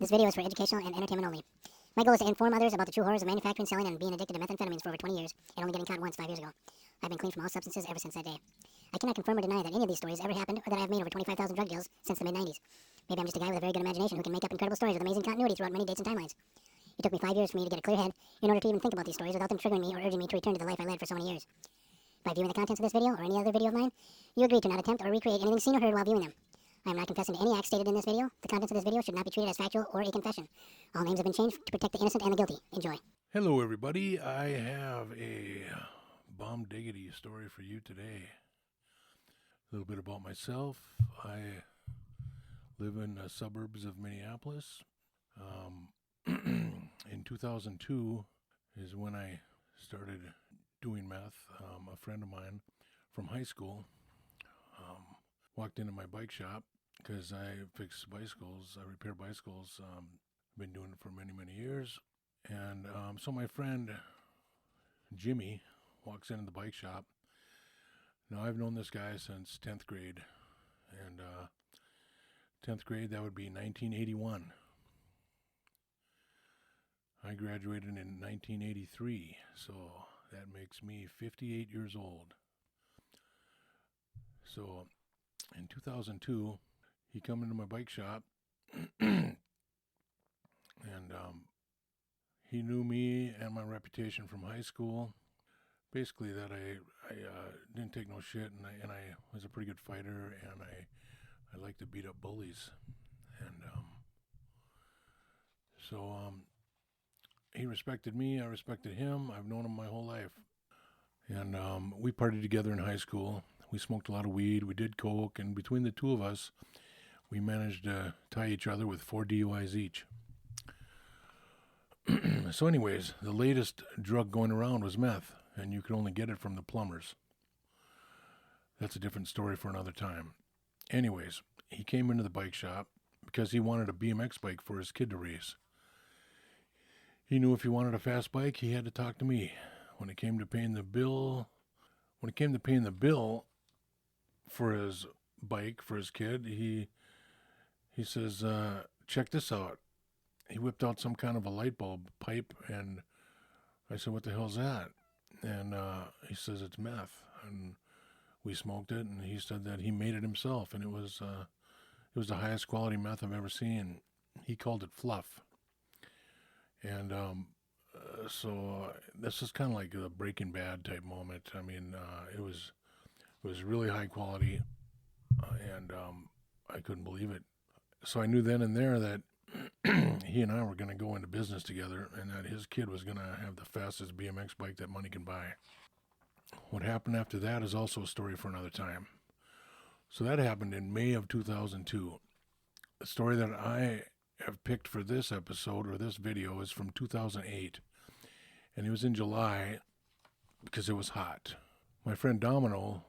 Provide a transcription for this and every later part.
This video is for educational and entertainment only. My goal is to inform others about the true horrors of manufacturing, selling, and being addicted to methamphetamines for over 20 years, and only getting caught once 5 years ago. I've been clean from all substances ever since that day. I cannot confirm or deny that any of these stories ever happened, or that I have made over 25,000 drug deals since the mid-90s. Maybe I'm just a guy with a very good imagination who can make up incredible stories with amazing continuity throughout many dates and timelines. It took me 5 years for me to get a clear head in order to even think about these stories without them triggering me or urging me to return to the life I led for so many years. By viewing the contents of this video, or any other video of mine, you agree to not attempt or recreate anything seen or heard while viewing them. I am not confessing to any acts stated in this video. The contents of this video should not be treated as factual or a confession. All names have been changed to protect the innocent and the guilty. Enjoy. Hello everybody, I have a bomb diggity story for you today. A little bit about myself. I live in the suburbs of Minneapolis. In 2002 is when I started doing meth. A friend of mine from high school walked into my bike shop because I fix bicycles, I repair bicycles. I've been doing it for many, many years. And so my friend Jimmy walks into the bike shop. Now I've known this guy since 10th grade. And 10th grade, that would be 1981. I graduated in 1983, so that makes me 58 years old. So in 2002, he come into my bike shop, and he knew me and my reputation from high school. Basically, that I didn't take no shit, and I was a pretty good fighter, and I like to beat up bullies, and so he respected me, I respected him. I've known him my whole life, and we partied together in high school. We smoked a lot of weed, we did coke, and between the two of us, we managed to tie each other with 4 DUIs each. So anyways, the latest drug going around was meth, and you could only get it from the plumbers. That's a different story for another time. Anyways, he came into the bike shop because he wanted a BMX bike for his kid to race. He knew if he wanted a fast bike, he had to talk to me. When it came to paying the bill for his bike for his kid, he says, check this out. He whipped out some kind of a light bulb pipe, and I said, what the hell's that? And he says, it's meth. And we smoked it, and he said that he made it himself, and it was the highest quality meth I've ever seen. He called it fluff. And so this is kind of like a Breaking Bad type moment. I mean, it was really high quality, and I couldn't believe it. So I knew then and there that he and I were going to go into business together, and that his kid was going to have the fastest BMX bike that money can buy. What happened after that is also a story for another time. So that happened in May of 2002. The story that I have picked for this episode or this video is from 2008, and it was in July because it was hot. My friend Domino,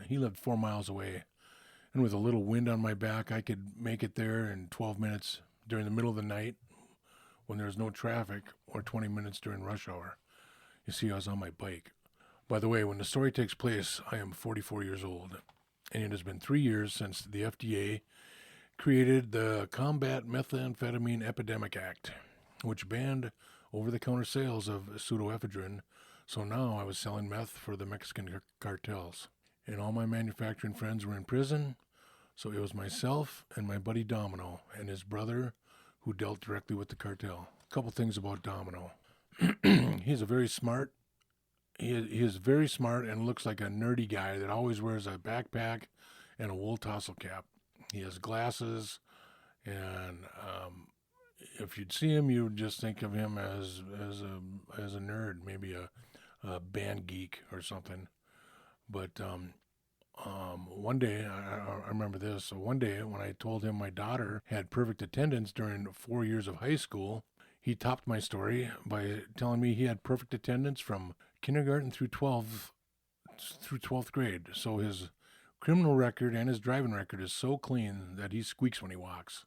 he lived 4 miles away, and with a little wind on my back, I could make it there in 12 minutes during the middle of the night when there's no traffic, or 20 minutes during rush hour. You see, I was on my bike. By the way, when the story takes place, I am 44 years old, and it has been 3 years since the FDA created the Combat Methamphetamine Epidemic Act, which banned over-the-counter sales of pseudoephedrine. So now I was selling meth for the Mexican cartels, and all my manufacturing friends were in prison. So it was myself and my buddy Domino and his brother who dealt directly with the cartel. A couple things about Domino. He's very smart. He is very smart and looks like a nerdy guy that always wears a backpack and a wool tassel cap. He has glasses, and if you'd see him, you would just think of him as a nerd, maybe a band geek or something. But one day, I remember this. So one day, when I told him my daughter had perfect attendance during 4 years of high school, he topped my story by telling me he had perfect attendance from kindergarten through 12th grade. So his criminal record and his driving record is so clean that he squeaks when he walks.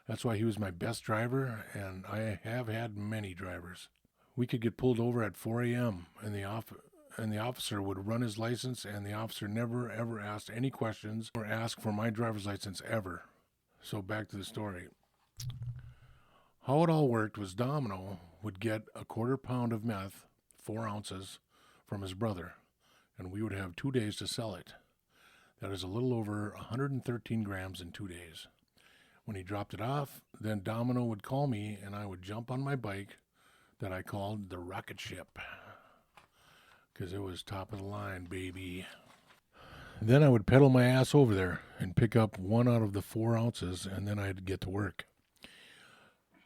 That's why he was my best driver, and I have had many drivers. We could get pulled over at 4 a.m. and the officer would run his license, and the officer never ever asked any questions or asked for my driver's license ever. So back to the story. How it all worked was Domino would get a quarter pound of meth, 4 ounces, from his brother, and we would have 2 days to sell it. That is a little over 113 grams in 2 days. When he dropped it off, then Domino would call me and I would jump on my bike that I called the rocket ship because it was top of the line, baby. Then I would pedal my ass over there and pick up 1 out of the 4 ounces, and then I'd get to work.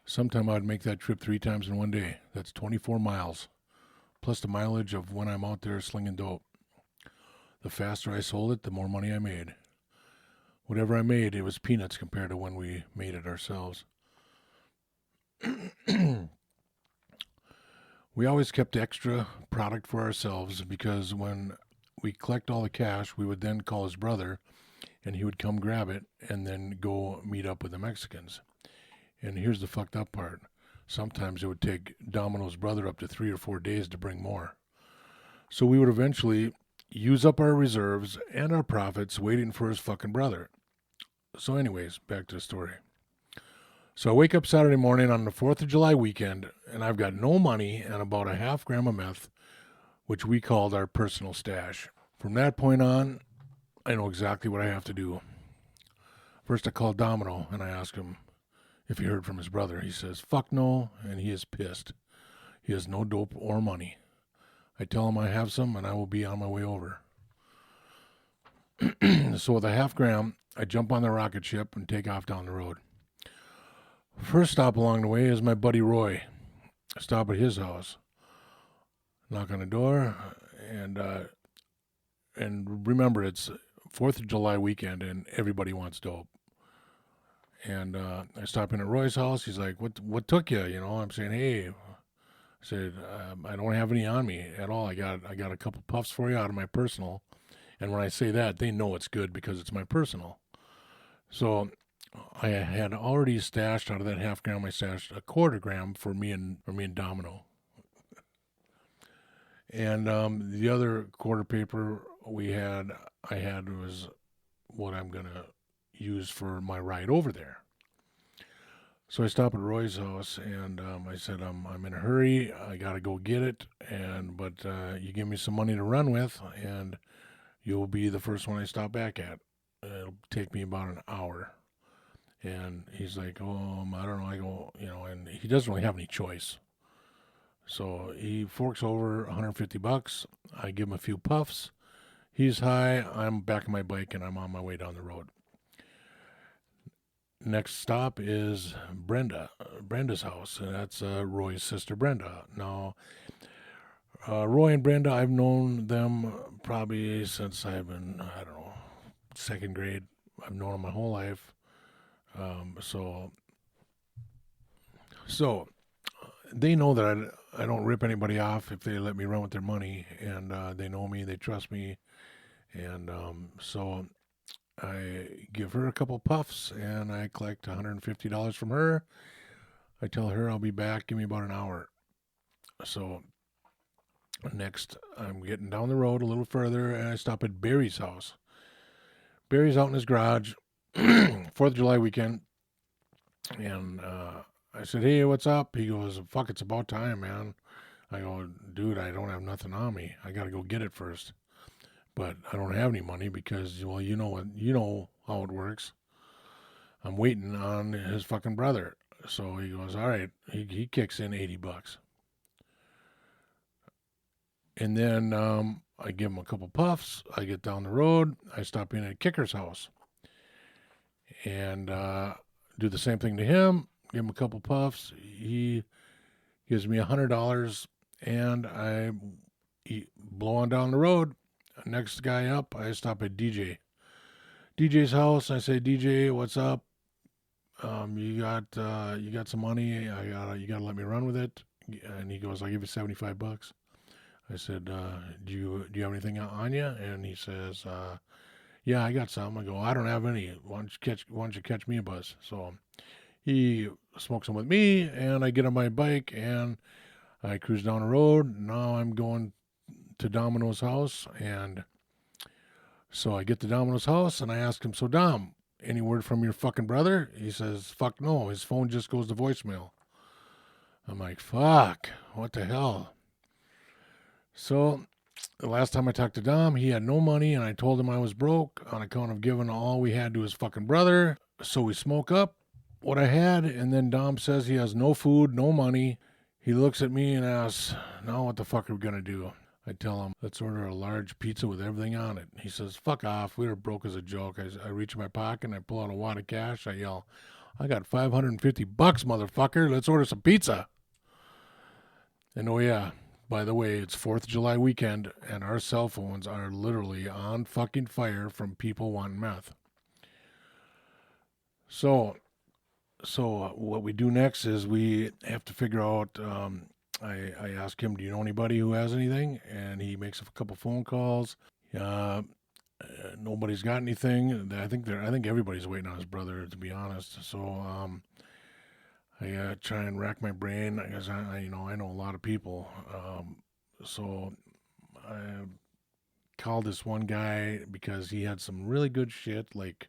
Sometime I'd make that trip 3 times in one day. That's 24 miles, plus the mileage of when I'm out there slinging dope. The faster I sold it, the more money I made. Whatever I made, it was peanuts compared to when we made it ourselves. We always kept extra product for ourselves because when we collect all the cash, we would then call his brother and he would come grab it and then go meet up with the Mexicans. And here's the fucked up part. Sometimes it would take Domino's brother up to 3 or 4 days to bring more. So we would eventually use up our reserves and our profits waiting for his fucking brother. So anyways, back to the story. So I wake up Saturday morning on the 4th of July weekend, and I've got no money and about a half gram of meth, which we called our personal stash. From that point on, I know exactly what I have to do. First I call Domino, and I ask him if he heard from his brother. He says, fuck no, and he is pissed. He has no dope or money. I tell him I have some, and I will be on my way over. So with a half gram, I jump on the rocket ship and take off down the road. First stop along the way is my buddy Roy. I stop at his house, knock on the door, and remember it's 4th of July weekend and everybody wants dope. And I stop in at Roy's house. He's like, "What took you?" You know, I'm saying, "Hey," I said, "I don't have any on me at all. I got a couple puffs for you out of my personal." And when I say that, they know it's good because it's my personal. So I had already stashed out of that half gram. I stashed a quarter gram for me and Domino. And the other quarter paper I had was what I'm gonna use for my ride over there. So I stop at Roy's house and I said, I'm in a hurry. I gotta go get it, but you give me some money to run with, and you'll be the first one I stop back at. It'll take me about an hour. And he's like, I don't know. I go, and he doesn't really have any choice. So he forks over $150. I give him a few puffs. He's high. I'm back on my bike and I'm on my way down the road. Next stop is Brenda's house, and that's Roy's sister Brenda. Now, Roy and Brenda, I've known them probably since I've been, I don't know, second grade. I've known them my whole life. So they know that I don't rip anybody off if they let me run with their money, and they know me, they trust me, and so I give her a couple puffs, and I collect $150 from her. I tell her I'll be back, give me about an hour. So next, I'm getting down the road a little further, and I stop at Barry's house. Barry's out in his garage, 4th of July weekend, and I said, "Hey, what's up?" He goes, "Fuck, it's about time, man." I go, "Dude, I don't have nothing on me. I got to go get it first. But I don't have any money because, well, you know how it works. I'm waiting on his fucking brother." So he goes, "All right." He kicks in $80. And then I give him a couple puffs. I get down the road. I stop in at Kicker's house and do the same thing to him. Give him a couple puffs. He gives me $100, and I blow on down the road. Next guy up, I stop at DJ's house. I say, "DJ, what's up? You got some money? You gotta let me run with it." And he goes, "I'll give you $75." I said, "Do you have anything on you?" And he says, "Yeah, I got some." I go, "I don't have any. Why don't you catch me a buzz?" So he smokes them with me, and I get on my bike and I cruise down the road. Now I'm going to Domino's house, and so I get to Domino's house and I ask him, "So Dom, any word from your fucking brother?" He says, "Fuck no, his phone just goes to voicemail." I'm like, fuck, what the hell? So the last time I talked to Dom, he had no money, and I told him I was broke on account of giving all we had to his fucking brother. So we smoke up what I had, and then Dom says he has no food, no money. He looks at me and asks, now what the fuck are we gonna do? I tell him, let's order a large pizza with everything on it. He says, fuck off. We were broke as a joke. I reach in my pocket and I pull out a wad of cash. I yell, I got $550, motherfucker. Let's order some pizza. And oh, yeah, by the way, it's 4th of July weekend and our cell phones are literally on fucking fire from people wanting meth. So what we do next is we have to figure out. I ask him, do you know anybody who has anything? And he makes a couple phone calls. Nobody's got anything. I think everybody's waiting on his brother, to be honest. So I try and rack my brain because I know a lot of people. So I called this one guy because he had some really good shit. Like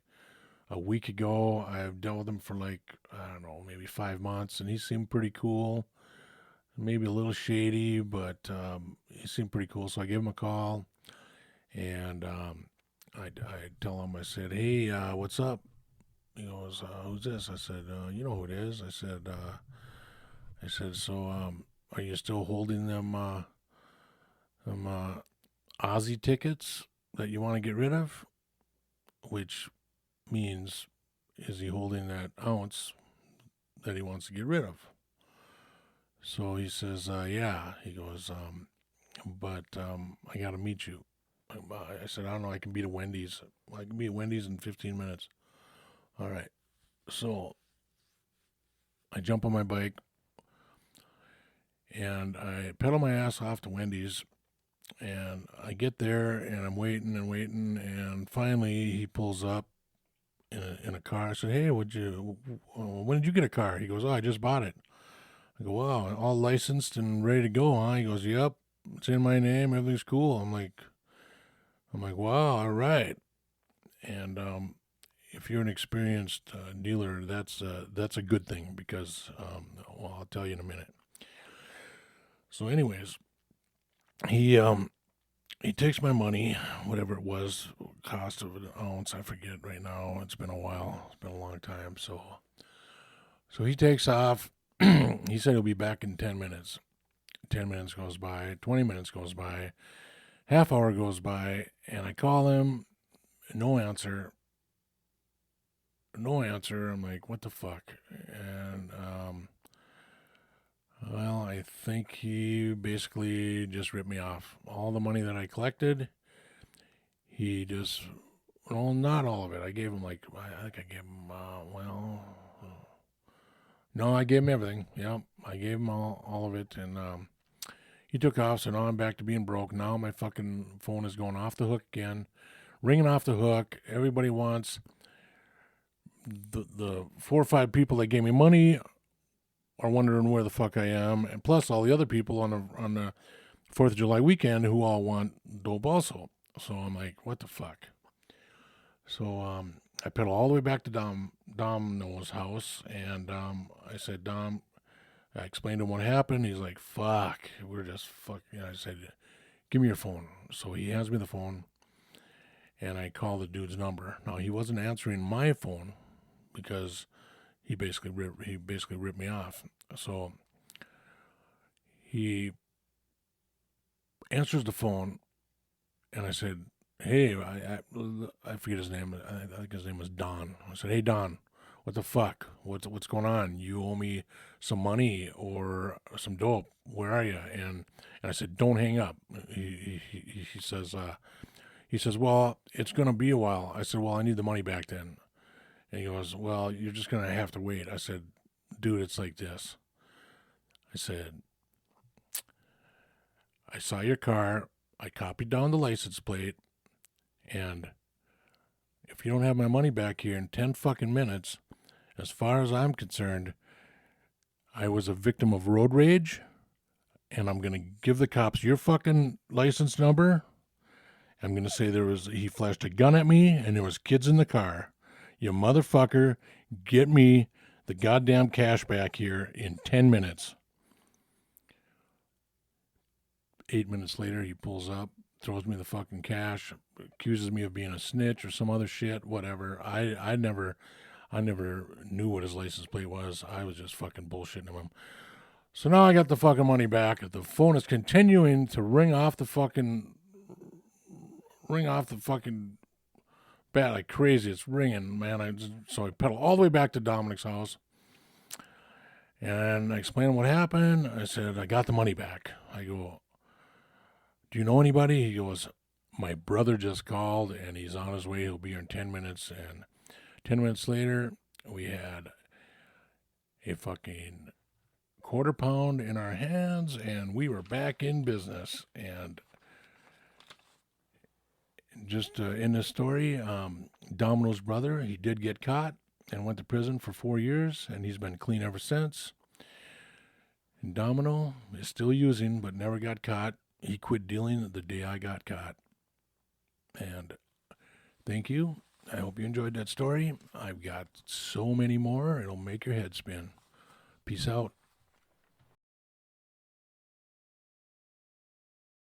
a week ago, I've dealt with him for like, I don't know, maybe 5 months, and he seemed pretty cool. Maybe a little shady, but he seemed pretty cool. So I gave him a call, and I tell him, I said, hey, what's up? He goes, who's this? I said, you know who it is. I said, so are you still holding them Aussie tickets that you want to get rid of? Which means, is he holding that ounce that he wants to get rid of? So he says, yeah. He goes, but I got to meet you. I said, I don't know. I can be at Wendy's. I can be at Wendy's in 15 minutes. All right. So I jump on my bike and I pedal my ass off to Wendy's. And I get there and I'm waiting and waiting. And finally he pulls up in a car. I said, hey, when did you get a car? He goes, oh, I just bought it. I go, wow, all licensed and ready to go, huh? He goes, yep, it's in my name, everything's cool. I'm like, wow, all right. And if you're an experienced dealer, that's a good thing because, well, I'll tell you in a minute. So, anyways, he takes my money, whatever it was, cost of an ounce, I forget right now. It's been a while. It's been a long time. So he takes off. He said he'll be back in 10 minutes. 10 minutes goes by, 20 minutes goes by, half hour goes by, and I call him, no answer. I'm like, what the fuck? And, well, I think he basically just ripped me off. All the money that I collected, he just, well, not all of it. I gave him like, I think I gave him, no, I gave him everything. Yep, I gave him all of it, and he took off. So now I'm back to being broke. Now my fucking phone is going off the hook again, ringing off the hook. Everybody wants the 4 or 5 people that gave me money are wondering where the fuck I am, and plus all the other people on the 4th of July weekend who all want dope also. So I'm like, what the fuck? So I pedal all the way back to Domino's house, and I said, Dom, I explained to him what happened. He's like, fuck, we're just fucking. I said, give me your phone. So he hands me the phone, and I call the dude's number. Now he wasn't answering my phone because he basically ripped me off. So he answers the phone, and I said, hey, I forget his name. I think his name was Don. I said, hey, Don, what the fuck? What's going on? You owe me some money or some dope. Where are you? And I said, don't hang up. He says, well, it's going to be a while. I said, well, I need the money back then. And he goes, well, you're just going to have to wait. I said, dude, it's like this. I said, I saw your car. I copied down the license plate. And if you don't have my money back here in 10 fucking minutes, as far as I'm concerned, I was a victim of road rage, and I'm going to give the cops your fucking license number. I'm going to say he flashed a gun at me, and there was kids in the car. You motherfucker, get me the goddamn cash back here in 10 minutes. 8 minutes later, he pulls up, throws me the fucking cash, accuses me of being a snitch or some other shit, whatever. I never knew what his license plate was. I was just fucking bullshitting him. So now I got the fucking money back. The phone is continuing to ring off the fucking bat like crazy. It's ringing, man. So I pedal all the way back to Dominic's house. And I explained what happened. I said, I got the money back. I go, do you know anybody? He goes, my brother just called and he's on his way. He'll be here in 10 minutes. And 10 minutes later, we had a fucking quarter pound in our hands and we were back in business. And just in this story, Domino's brother, he did get caught and went to prison for 4 years, and he's been clean ever since. And Domino is still using, but never got caught. He quit dealing the day I got caught. And thank you. I hope you enjoyed that story. I've got so many more. It'll make your head spin. Peace out.